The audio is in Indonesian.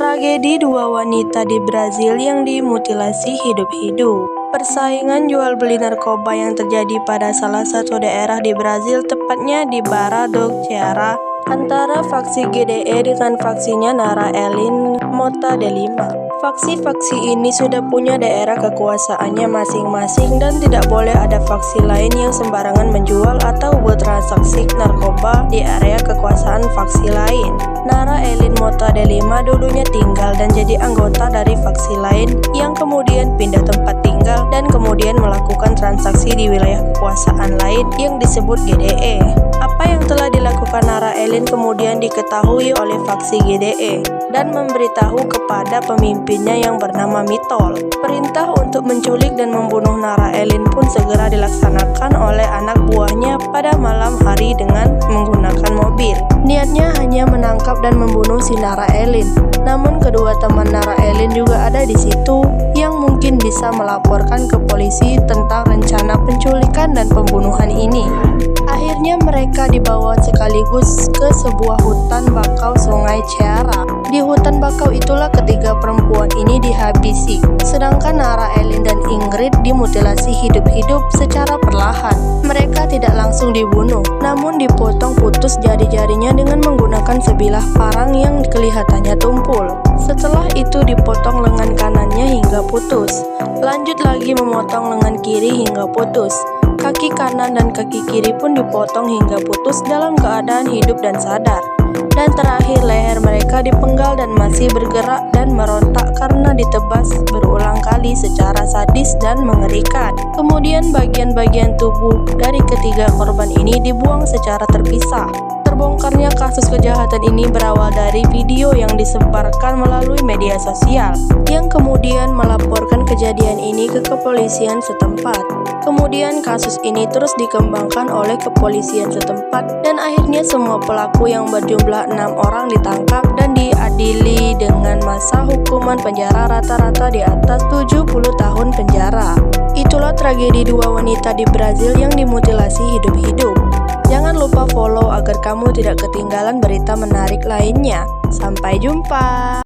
Tragedi dua wanita di Brazil yang dimutilasi hidup-hidup. Persaingan jual beli narkoba yang terjadi pada salah satu daerah di Brazil, tepatnya di Barra do Ceará, antara faksi GDE dengan faksinya Nara Ellen Mota de Lima. Faksi-faksi ini sudah punya daerah kekuasaannya masing-masing dan tidak boleh ada faksi lain yang sembarangan menjual atau bertransaksi narkoba di area kekuasaan faksi lain. Nara Ellen Mota de Lima dulunya tinggal dan jadi anggota dari faksi lain yang kemudian pindah tempat tinggal dan kemudian melakukan transaksi di wilayah kekuasaan lain yang disebut GDE. Apa yang telah dilakukan Nara Ellen kemudian diketahui oleh faksi GDE dan memberitahu kepada pemimpinnya yang bernama Mitol. Perintah untuk menculik dan membunuh Nara Ellen pun segera dilaksanakan oleh anak buahnya pada malam hari dengan menggunakan mobil. Niatnya hanya menangkap dan membunuh si Nara Ellen. Namun kedua teman Nara Ellen juga ada di situ yang mungkin bisa melaporkan ke polisi tentang rencana penculikan dan pembunuhan ini. Akhirnya mereka dibawa sekaligus ke sebuah hutan bakau Sungai Ceará. Di hutan bakau itulah ketiga perempuan ini dihabisi, sedangkan Nara Ellen dan Ingrid dimutilasi hidup-hidup secara perlahan. Mereka tidak langsung dibunuh, namun dipotong putus jari-jarinya dengan menggunakan sebilah parang yang kelihatannya tumpul. Setelah itu dipotong lengan kanannya hingga putus. Lanjut lagi memotong lengan kiri hingga putus. Kaki kanan dan kaki kiri pun dipotong hingga putus dalam keadaan hidup dan sadar. Dan terakhir leher mereka dipenggal dan masih bergerak dan merontak karena ditebas berulang kali secara sadis dan mengerikan. Kemudian bagian-bagian tubuh dari ketiga korban ini dibuang secara terpisah. Terbongkarnya kasus kejahatan ini berawal dari video yang disebarkan melalui media sosial, yang kemudian melaporkan kejadian ini ke kepolisian setempat. Kemudian kasus ini terus dikembangkan oleh kepolisian setempat dan akhirnya semua pelaku yang berjumlah 6 orang ditangkap dan diadili dengan masa hukuman penjara rata-rata di atas 70 tahun penjara. Itulah tragedi dua wanita di Brazil yang dimutilasi hidup-hidup. Jangan lupa follow agar kamu tidak ketinggalan berita menarik lainnya. Sampai jumpa.